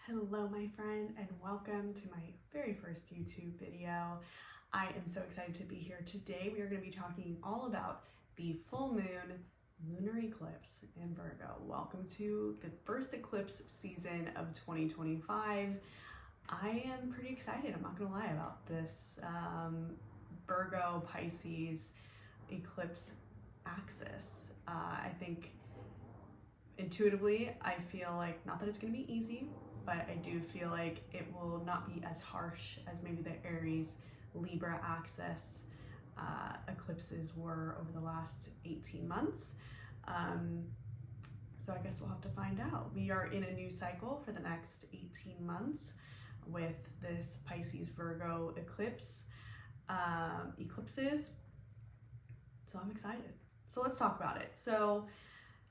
Hello my friend, and welcome to my very first YouTube video. I am so excited to be here today. We are going to be talking all about the full moon lunar eclipse in Virgo. Welcome to the first eclipse season of 2025. I am pretty excited, I'm not going to lie, about this Virgo Pisces eclipse axis. I think intuitively I feel like, not that it's going to be easy, but I do feel like it will not be as harsh as maybe the Aries Libra axis eclipses were over the last 18 months. So I guess we'll have to find out. We are in a new cycle for the next 18 months with this Pisces Virgo eclipses. So I'm excited. So let's talk about it. So,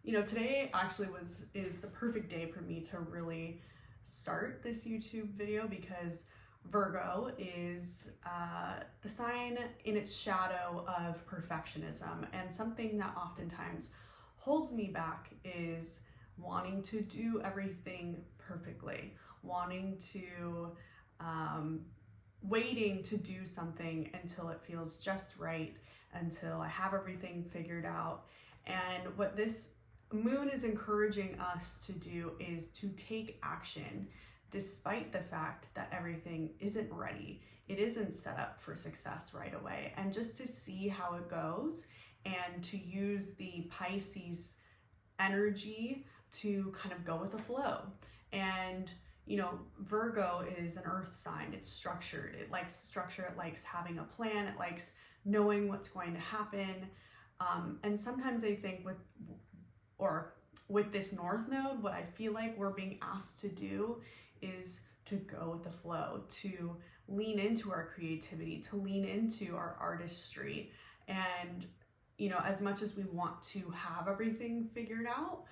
today actually is the perfect day for me to really start this YouTube video, because Virgo is the sign in its shadow of perfectionism, and something that oftentimes holds me back is wanting to do everything perfectly, waiting to do something until it feels just right, until I have everything figured out. And what this moon is encouraging us to do is to take action despite the fact that everything isn't ready. It isn't set up for success right away, and just to see how it goes and to use the Pisces energy to kind of go with the flow. And Virgo is an earth sign. It's structured. It likes structure. It likes having a plan. It likes knowing what's going to happen. And sometimes I think with this North Node, what I feel like we're being asked to do is to go with the flow, to lean into our creativity, to lean into our artistry. And, as much as we want to have everything figured out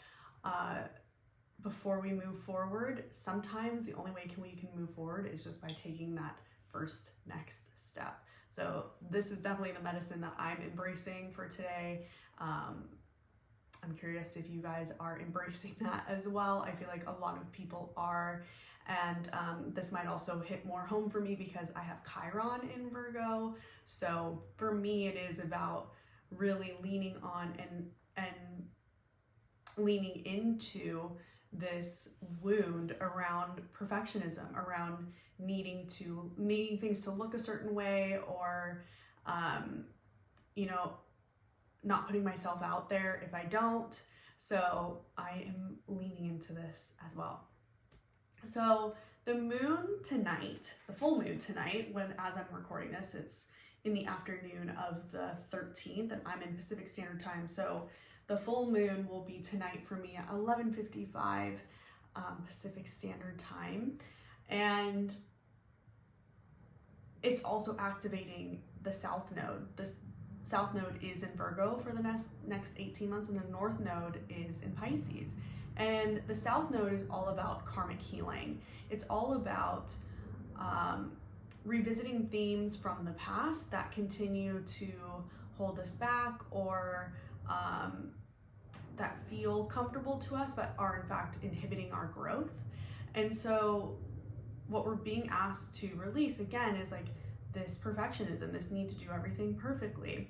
before we move forward, sometimes the only way we can move forward is just by taking that first next step. So this is definitely the medicine that I'm embracing for today. I'm curious if you guys are embracing that as well. I feel like a lot of people are, and this might also hit more home for me because I have Chiron in Virgo. So for me, it is about really leaning on and leaning into this wound around perfectionism, around needing things to look a certain way, or not putting myself out there if I don't. So I am leaning into this as well. So the moon tonight, the full moon tonight, as I'm recording this, it's in the afternoon of the 13th, and I'm in Pacific Standard Time. So the full moon will be tonight for me at 11:55 Pacific Standard Time. And it's also activating the South Node. This South Node is in Virgo for the next 18 months, and the North Node is in Pisces. And the South Node is all about karmic healing. It's all about revisiting themes from the past that continue to hold us back, or that feel comfortable to us but are in fact inhibiting our growth. And so what we're being asked to release again is like this perfectionism, this need to do everything perfectly.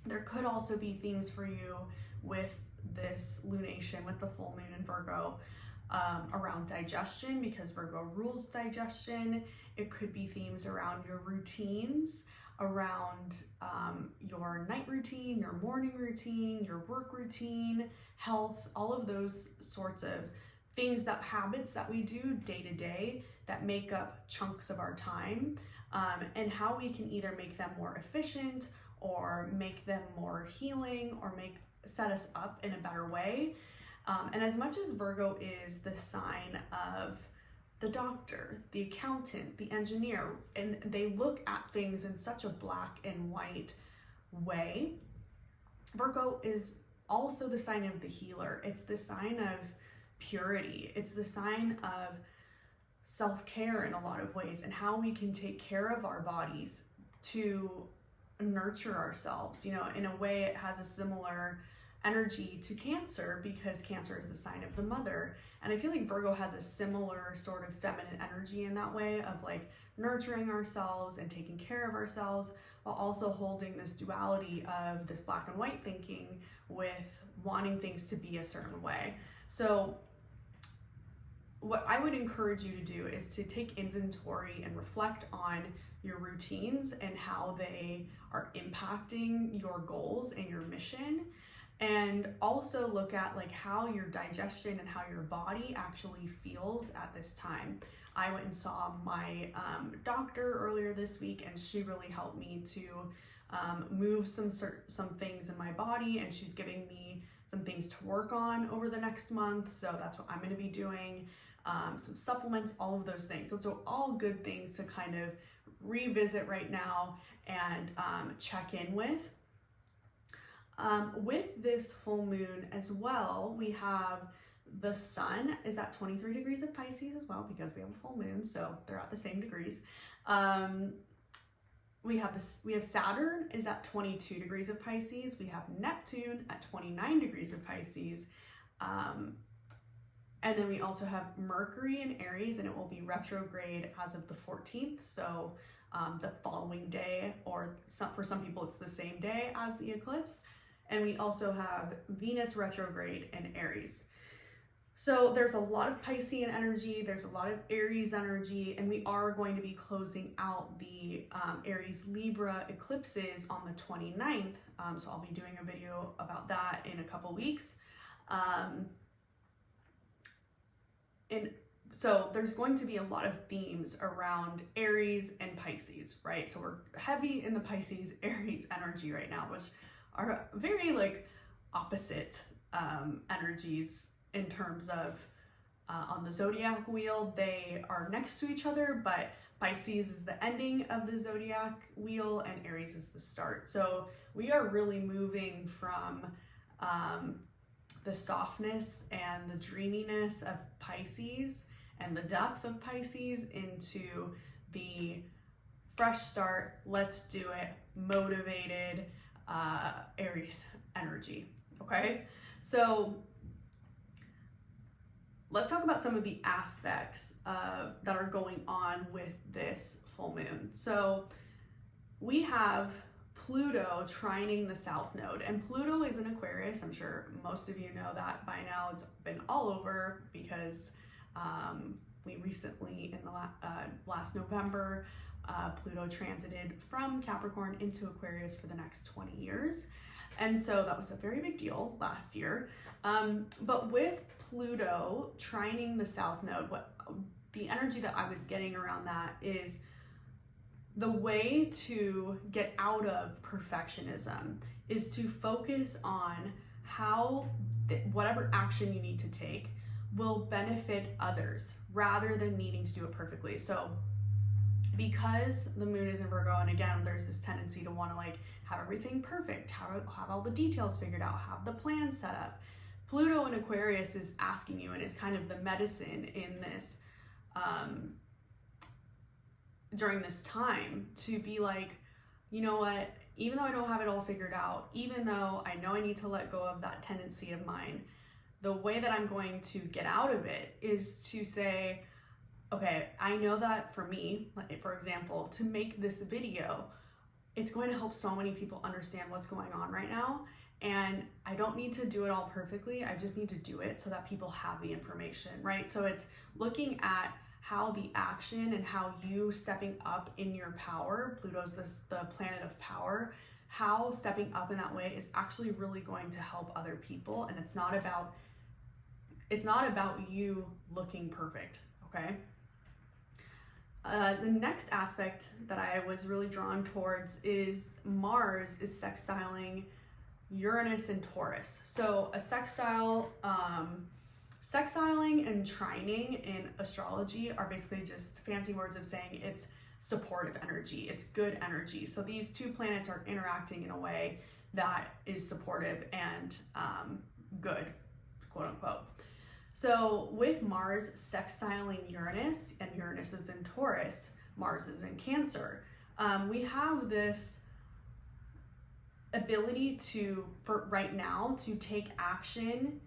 There could also be themes for you with this lunation, with the full moon in Virgo, around digestion, because Virgo rules digestion. It could be themes around your routines, around your night routine, your morning routine, your work routine, health, all of those sorts of things, habits that we do day to day that make up chunks of our time, and how we can either make them more efficient or make them more healing, or set us up in a better way. And as much as Virgo is the sign of the doctor, the accountant, the engineer, and they look at things in such a black and white way, Virgo is also the sign of the healer. It's the sign of purity. It's the sign of self-care in a lot of ways, and how we can take care of our bodies to nurture ourselves. In a way, it has a similar energy to Cancer because Cancer is the sign of the mother. And I feel like Virgo has a similar sort of feminine energy in that way of like nurturing ourselves and taking care of ourselves, while also holding this duality of this black and white thinking with wanting things to be a certain way. So what I would encourage you to do is to take inventory and reflect on your routines and how they are impacting your goals and your mission, and also look at like how your digestion and how your body actually feels at this time. I went and saw my doctor earlier this week, and she really helped me to move some things in my body, and she's giving me some things to work on over the next month. So that's what I'm going to be doing. Some supplements, all of those things. So all good things to kind of revisit right now and check in with. With this full moon as well, we have the sun is at 23 degrees of Pisces as well, because we have a full moon, so they're at the same degrees. We have Saturn is at 22 degrees of Pisces. We have Neptune at 29 degrees of Pisces. And then we also have Mercury in Aries, and it will be retrograde as of the 14th. So the following day, or for some people, it's the same day as the eclipse. And we also have Venus retrograde in Aries. So there's a lot of Piscean energy, there's a lot of Aries energy, and we are going to be closing out the Aries Libra eclipses on the 29th. So I'll be doing a video about that in a couple weeks. And so there's going to be a lot of themes around Aries and Pisces, right? So we're heavy in the Pisces Aries energy right now, which are very like opposite energies in terms of on the zodiac wheel. They are next to each other, but Pisces is the ending of the zodiac wheel and Aries is the start. So we are really moving from the softness and the dreaminess of Pisces and the depth of Pisces into the fresh start, let's do it, motivated Aries energy. Okay, so let's talk about some of the aspects that are going on with this full moon. So we have Pluto trining the south node, and Pluto is in Aquarius. I'm sure most of you know that by now. It's been all over because we recently, in the last November, Pluto transited from Capricorn into Aquarius for the next 20 years. And so that was a very big deal last year. But with Pluto trining the south node, what the energy that I was getting around that is the way to get out of perfectionism is to focus on how whatever action you need to take will benefit others rather than needing to do it perfectly. So because the moon is in Virgo, and again, there's this tendency to want to like have everything perfect, have all the details figured out, have the plan set up. Pluto in Aquarius is asking you, and is kind of the medicine in this during this time, to be like, you know what, even though I don't have it all figured out, even though I know I need to let go of that tendency of mine, the way that I'm going to get out of it is to say, okay, I know that for me, like for example, to make this video, it's going to help so many people understand what's going on right now. And I don't need to do it all perfectly. I just need to do it so that people have the information, right? So it's looking at how the action and how you stepping up in your power, Pluto's the planet of power, how stepping up in that way is actually really going to help other people. And it's not about you looking perfect, okay? The next aspect that I was really drawn towards is Mars is sextiling Uranus and Taurus. So a sextiling and trining in astrology are basically just fancy words of saying it's supportive energy, it's good energy. So these two planets are interacting in a way that is supportive and good, quote unquote. So with Mars sextiling Uranus, and Uranus is in Taurus, Mars is in Cancer, we have this ability to, for right now, to take action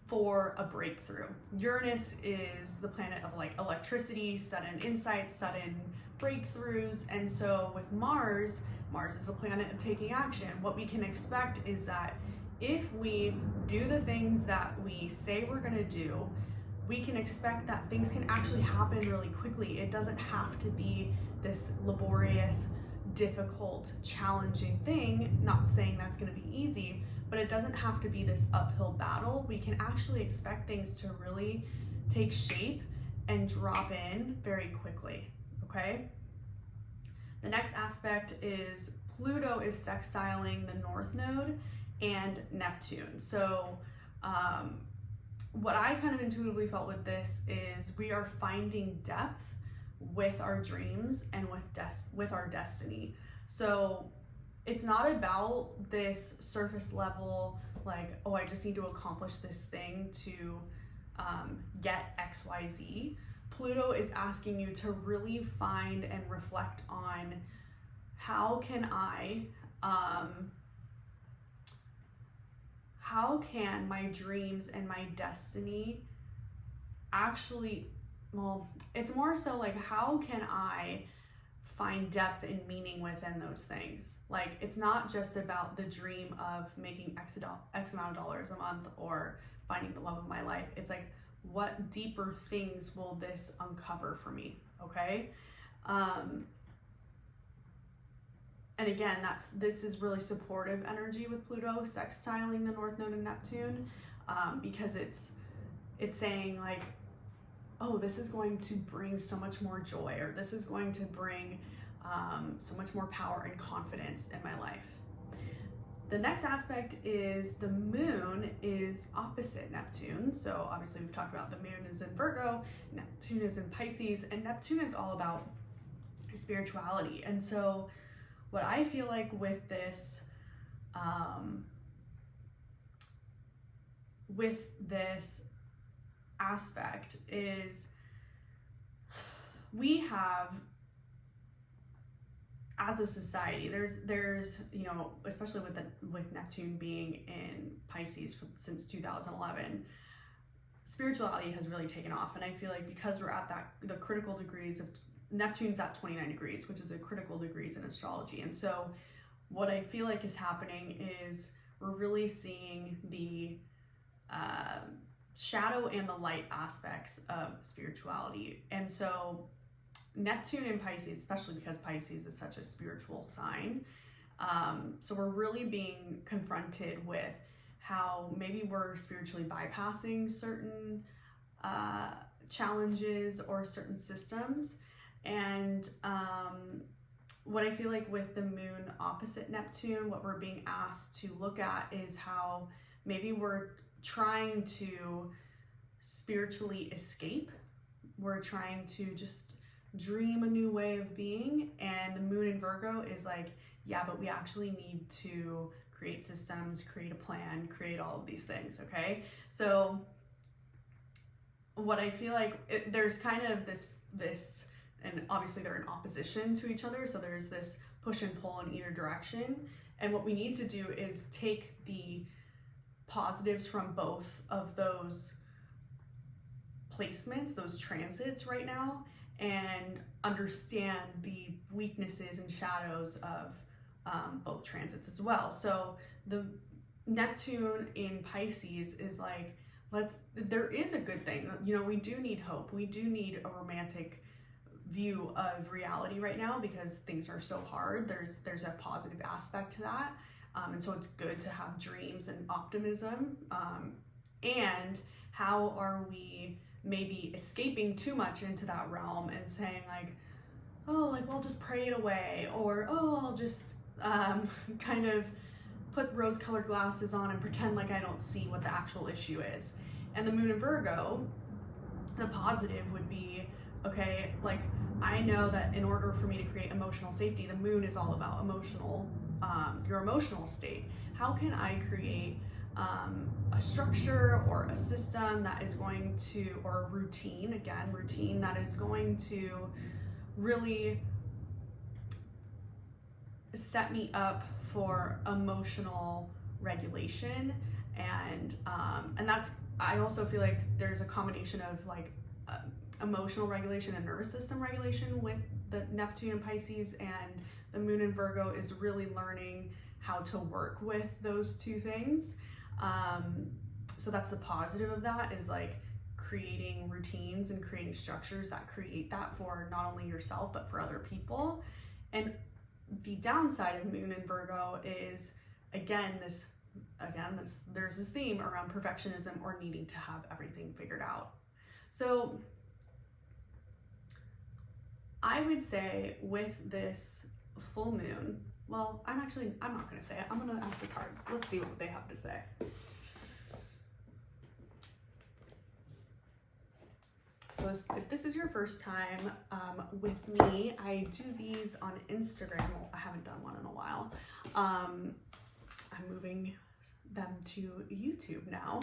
for a breakthrough. Uranus is the planet of like electricity, sudden insights, sudden breakthroughs. And so with Mars is the planet of taking action. What we can expect is that if we do the things that we say we're going to do, we can expect that things can actually happen really quickly. It doesn't have to be this laborious, difficult, challenging thing. Not saying that's going to be easy, but it doesn't have to be this uphill battle. We can actually expect things to really take shape and drop in very quickly, okay? The next aspect is Pluto is sextiling the North Node and Neptune. So what I kind of intuitively felt with this is we are finding depth with our dreams and with our destiny. So it's not about this surface level, like, oh, I just need to accomplish this thing to get XYZ. Pluto is asking you to really find and reflect on how can my dreams and my destiny actually, well, it's more so like, how can I find depth and meaning within those things? Like, it's not just about the dream of making X amount of dollars a month or finding the love of my life. It's like, what deeper things will this uncover for me? Okay. And again, this is really supportive energy with Pluto sextiling the North Node and Neptune, because it's saying like, oh, this is going to bring so much more joy, or this is going to bring so much more power and confidence in my life. The next aspect is the moon is opposite Neptune. So obviously we've talked about the moon is in Virgo, Neptune is in Pisces, and Neptune is all about spirituality. And so what I feel like with this aspect is we have, as a society, there's you know, especially with Neptune being in Pisces since 2011, spirituality has really taken off. And I feel like because we're at the critical degrees of Neptune's at 29 degrees, which is a critical degrees in astrology. And so what I feel like is happening is we're really seeing the shadow and the light aspects of spirituality. And so Neptune in Pisces, especially because Pisces is such a spiritual sign, so we're really being confronted with how maybe we're spiritually bypassing certain challenges or certain systems. And what I feel like with the moon opposite Neptune, what we're being asked to look at is how maybe we're trying to spiritually escape. We're trying to just dream a new way of being. And the moon in Virgo is like, yeah, but we actually need to create systems, create a plan, create all of these things, okay? So what I feel like, there's kind of this, and obviously they're in opposition to each other, so there's this push and pull in either direction. And what we need to do is take the positives from both of those placements, those transits right now, and understand the weaknesses and shadows of both transits as well. So the Neptune in Pisces is like, there is a good thing. You know, we do need hope. We do need a romantic view of reality right now because things are so hard. There's a positive aspect to that. And so it's good to have dreams and optimism. And how are we maybe escaping too much into that realm and saying like, oh, like, well, just pray it away, or, oh, I'll just kind of put rose-colored glasses on and pretend like I don't see what the actual issue is. And the moon in Virgo, the positive would be, okay, like, I know that in order for me to create emotional safety, the moon is all about your emotional state. How can I create a structure or a system that is going to, or a routine that is going to really set me up for emotional regulation, and that's, I also feel like there's a combination of like emotional regulation and nervous system regulation with the Neptune in Pisces, and the moon in Virgo is really learning how to work with those two things. So that's the positive of that, is like creating routines and creating structures that create that for not only yourself but for other people. And the downside of moon in Virgo is there's this theme around perfectionism or needing to have everything figured out. So I would say with this full moon, well, I'm not going to say it. I'm going to ask the cards. Let's see what they have to say. So if this is your first time with me, I do these on Instagram. Well, I haven't done one in a while. I'm moving them to YouTube now.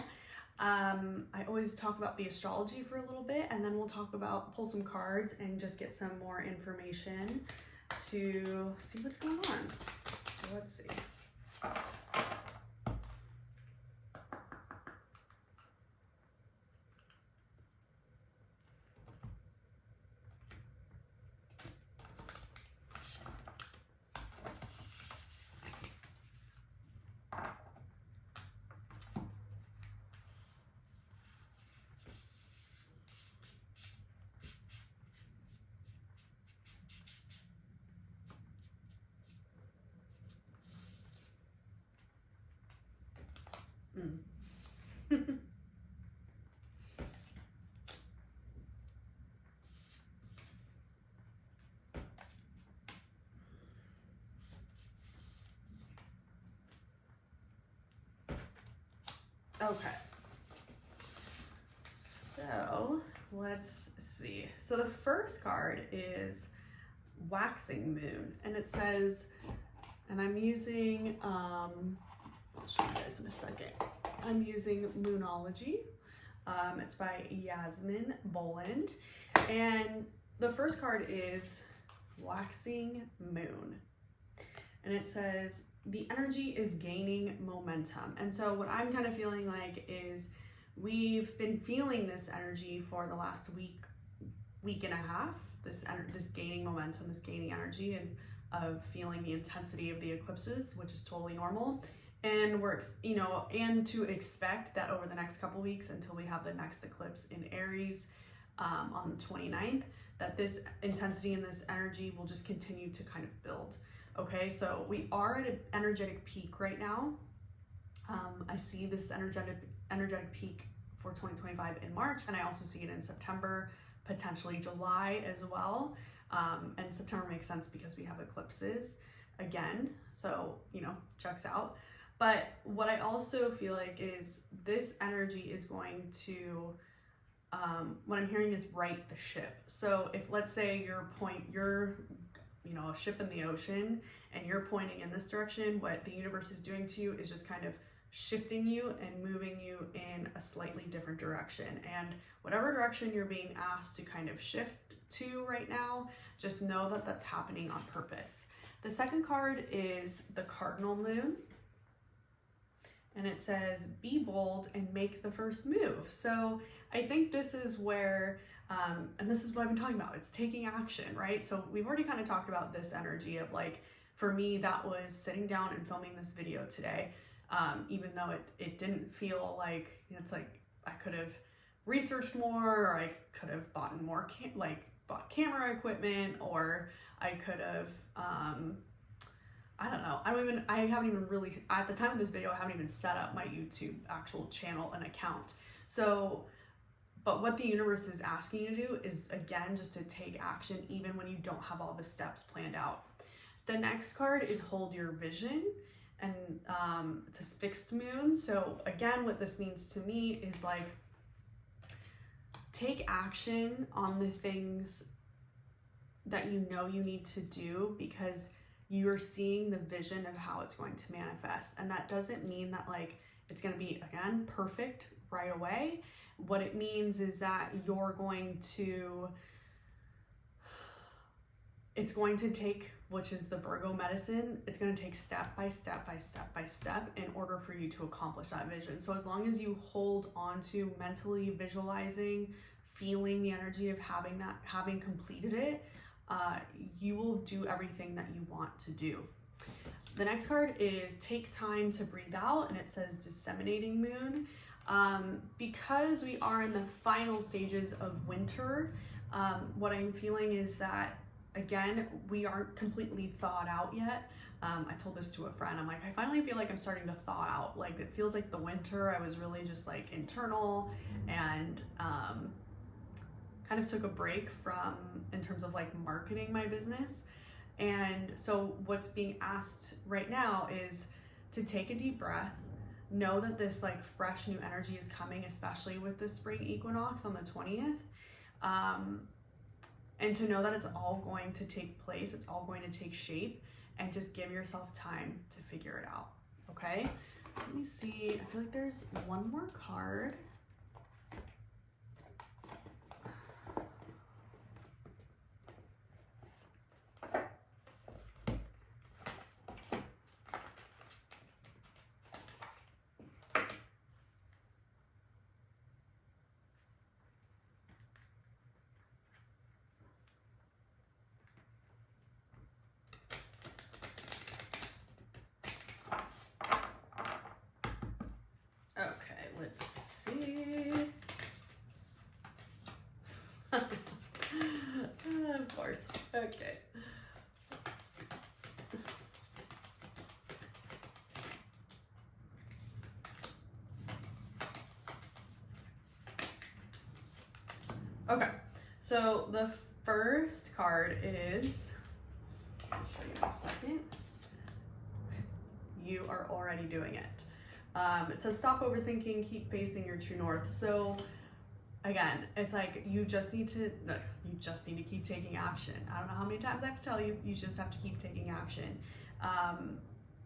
I always talk about the astrology for a little bit, and then we'll pull some cards and just get some more information to see what's going on. So let's see. Okay, so let's see. So the first card is Waxing Moon, and it says, and I'm using, I'll show you guys in a second. I'm using Moonology. It's by Yasmin Boland, and the first card is Waxing Moon, and it says, the energy is gaining momentum. And so what I'm kind of feeling like is we've been feeling this energy for the last week and a half, this gaining momentum, this gaining energy, and of feeling the intensity of the eclipses, which is totally normal. And we're, and to expect that over the next couple weeks until we have the next eclipse in Aries on the 29th, that this intensity and this energy will just continue to kind of build. Okay, so we are at an energetic peak right now. I see this energetic peak for 2025 in March, and I also see it in September, potentially July as well. And September makes sense because we have eclipses again, so checks out. But what I also feel like is this energy is going to, what I'm hearing is right the ship. So if, let's say you're a ship in the ocean and you're pointing in this direction, what the universe is doing to you is just kind of shifting you and moving you in a slightly different direction. And whatever direction you're being asked to kind of shift to right now, just know that that's happening on purpose. The second card is the Cardinal Moon, and it says, be bold and make the first move. So I think this is where, and this is what I've been talking about, it's taking action, right? So we've already kind of talked about this energy of like, for me, that was sitting down and filming this video today. Even though it didn't feel like, it's like I could have researched more, or I could have bought more, bought camera equipment, or I could have, I don't know. I haven't even really, at the time of this video, I haven't even set up my YouTube actual channel and account. So, but what the universe is asking you to do is, again, just to take action even when you don't have all the steps planned out. The next card is Hold Your Vision, and it says Fixed Moon. So again, what this means to me is like, take action on the things that you know you need to do, because you're seeing the vision of how it's going to manifest. And that doesn't mean that like it's going to be, again, perfect right away. What it means is that you're going to it's going to take, which is the Virgo medicine, it's going to take step by step by step by step in order for you to accomplish that vision. So as long as you hold on to mentally visualizing, feeling the energy of having completed it, you will do everything that you want to do. The next card is take time to breathe out, and it says disseminating moon. Because we are in the final stages of winter, what I'm feeling is that, again, we aren't completely thawed out yet. I told this to a friend. I'm like, I finally feel like I'm starting to thaw out. Like, it feels like the winter, I was really just like internal and kind of took a break from, in terms of like marketing my business. And so what's being asked right now is to take a deep breath, know that this like fresh new energy is coming, especially with the spring equinox on the 20th. And to know that it's all going to take place, it's all going to take shape, and just give yourself time to figure it out, okay? Let me see, I feel like there's one more card. Okay, let's see. Of course. Okay. Okay, so the first card is, I'll show you in a second. You are already doing it. It says stop overthinking, keep facing your true north. So again, it's like you just need to keep taking action. I don't know how many times I have to tell you, you just have to keep taking action. And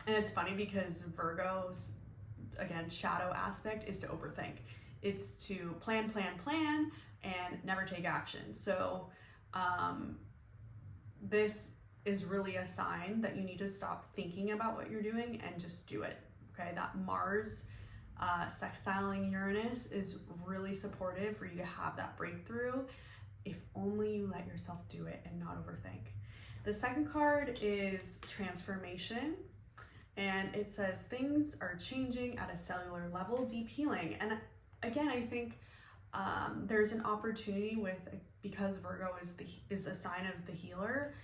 it's funny because Virgo's, again, shadow aspect is to overthink. It's to plan, and never take action. So this is really a sign that you need to stop thinking about what you're doing and just do it. Okay, that Mars sextiling Uranus is really supportive for you to have that breakthrough if only you let yourself do it and not overthink. The second card is transformation, and it says things are changing at a cellular level, deep healing. And again, I think there's an opportunity because Virgo is a sign of the healer,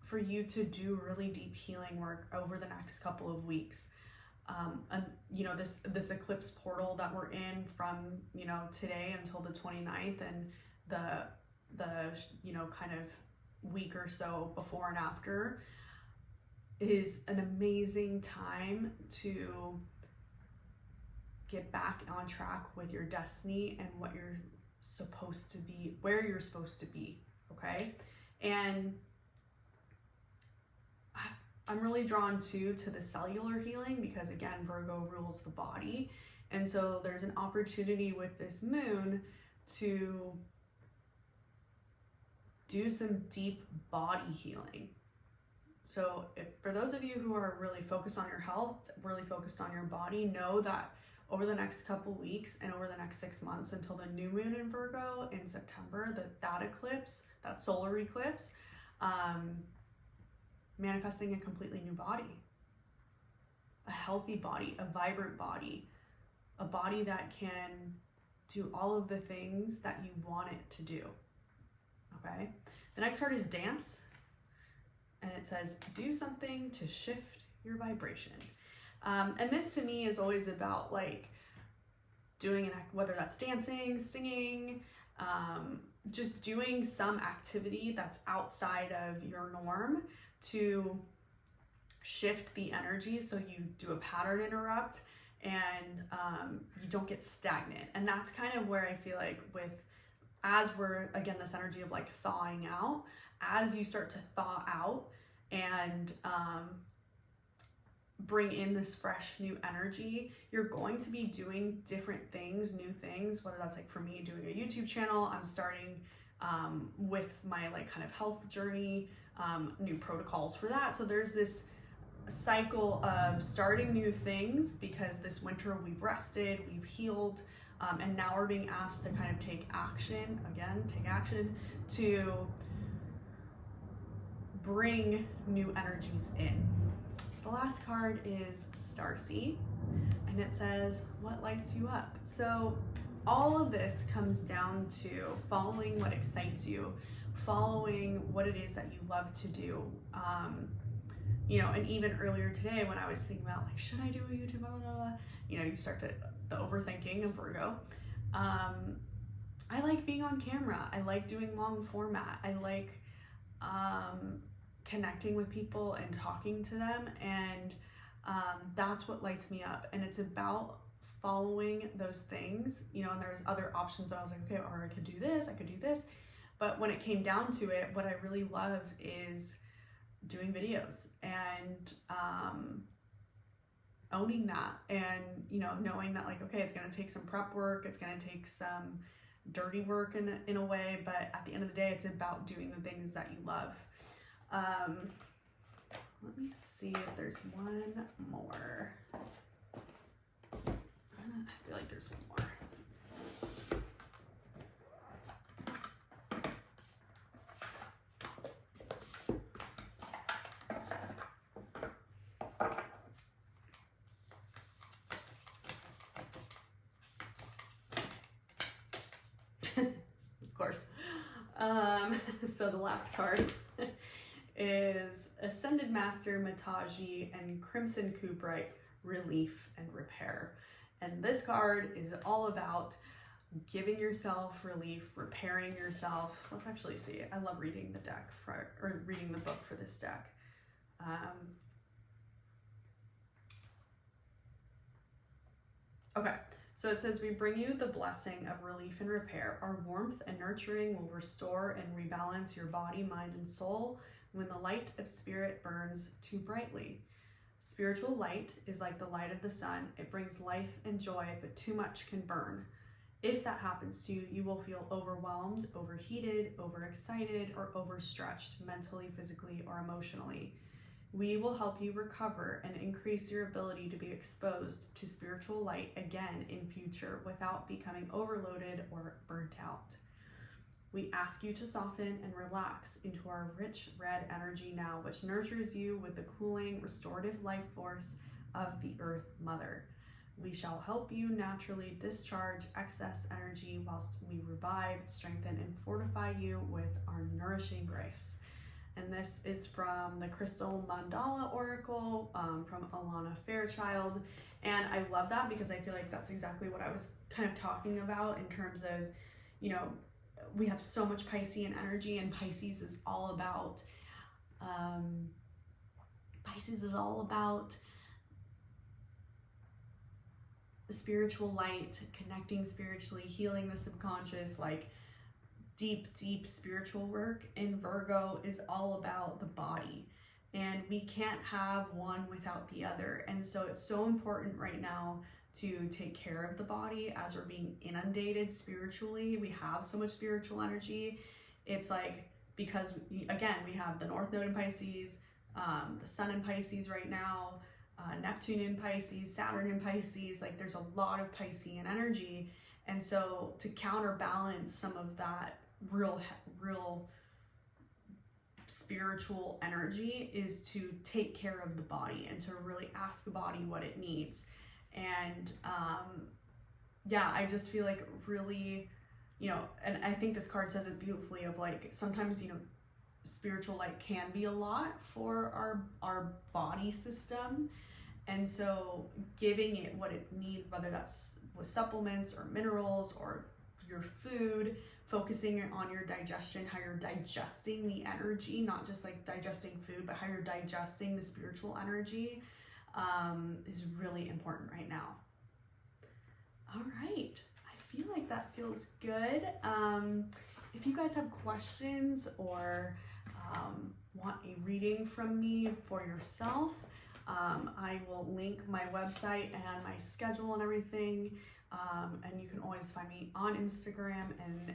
for you to do really deep healing work over the next couple of weeks. And this eclipse portal that we're in from today until the 29th, and the kind of week or so before and after is an amazing time to get back on track with your destiny and what you're supposed to be, where you're supposed to be, okay? And I'm really drawn to the cellular healing because, again, Virgo rules the body. And so there's an opportunity with this moon to do some deep body healing. So for those of you who are really focused on your health, really focused on your body, know that over the next couple weeks and over the next 6 months until the new moon in Virgo in September, that eclipse, that solar eclipse, manifesting a completely new body, a healthy body, a vibrant body, a body that can do all of the things that you want it to do, okay? The next card is dance, and it says do something to shift your vibration. And this to me is always about like doing whether that's dancing, singing, just doing some activity that's outside of your norm to shift the energy so you do a pattern interrupt and you don't get stagnant. And that's kind of where I feel like as we're, again, this energy of like thawing out, as you start to thaw out and bring in this fresh new energy, you're going to be doing different things, new things, whether that's like for me doing a YouTube channel. I'm starting with my like kind of health journey, new protocols for that. So there's this cycle of starting new things because this winter we've rested, we've healed, and now we're being asked to kind of take action to bring new energies in. The last card is Starseed, and it says, what lights you up? So all of this comes down to following what excites you, following what it is that you love to do. You know, and even earlier today when I was thinking about like, should I do a YouTube, blah, blah, blah, you know, you start to, the overthinking of Virgo. I like being on camera. I like doing long format. I like connecting with people and talking to them, and that's what lights me up. And it's about following those things, you know, and there's other options that I was like, okay, or I could do this, I could do this. But when it came down to it, what I really love is doing videos and owning that, and you know, knowing that like, okay, it's going to take some prep work, it's going to take some dirty work in a way, but at the end of the day, it's about doing the things that you love. Let me see if there's one more. I feel like there's one more. Of course. So the last card is Ascended Master Mataji and Crimson Cooperite, Relief and Repair. And this card is all about giving yourself relief, repairing yourself. Let's actually see. I love reading the deck or reading the book for this deck. Okay. So it says, we bring you the blessing of relief and repair. Our warmth and nurturing will restore and rebalance your body, mind, and soul when the light of spirit burns too brightly. Spiritual light is like the light of the sun. It brings life and joy, but too much can burn. If that happens to you, you will feel overwhelmed, overheated, overexcited, or overstretched mentally, physically, or emotionally. We will help you recover and increase your ability to be exposed to spiritual light again in future without becoming overloaded or burnt out. We ask you to soften and relax into our rich red energy now, which nurtures you with the cooling, restorative life force of the Earth Mother. We shall help you naturally discharge excess energy whilst we revive, strengthen, and fortify you with our nourishing grace. And this is from the Crystal Mandala Oracle from Alana Fairchild. And I love that because I feel like that's exactly what I was kind of talking about in terms of, you know, we have so much Piscean energy, and Pisces is all about, the spiritual light, connecting spiritually, healing the subconscious, like deep spiritual work. And Virgo is all about the body, and we can't have one without the other. And so it's so important right now to take care of the body as we're being inundated spiritually. We have so much spiritual energy. It's like, because again, we have the North Node in Pisces, the Sun in Pisces right now, Neptune in Pisces, Saturn in Pisces. Like, there's a lot of Piscean energy. And so to counterbalance some of that real spiritual energy is to take care of the body and to really ask the body what it needs. And yeah, I just feel like really, you know, and I think this card says it beautifully, of like, sometimes, you know, spiritual light can be a lot for our body system. And so giving it what it needs, whether that's with supplements or minerals or your food, focusing on your digestion, how you're digesting the energy, not just like digesting food, but how you're digesting the spiritual energy, is really important right now. All right, I feel like that feels good. If you guys have questions or want a reading from me for yourself, I will link my website and my schedule and everything. And you can always find me on Instagram and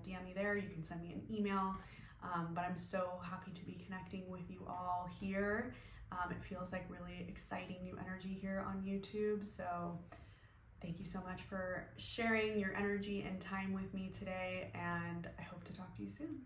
DM me there. You can send me an email. But I'm so happy to be connecting with you all here. It feels like really exciting new energy here on YouTube. So thank you so much for sharing your energy and time with me today, and I hope to talk to you soon.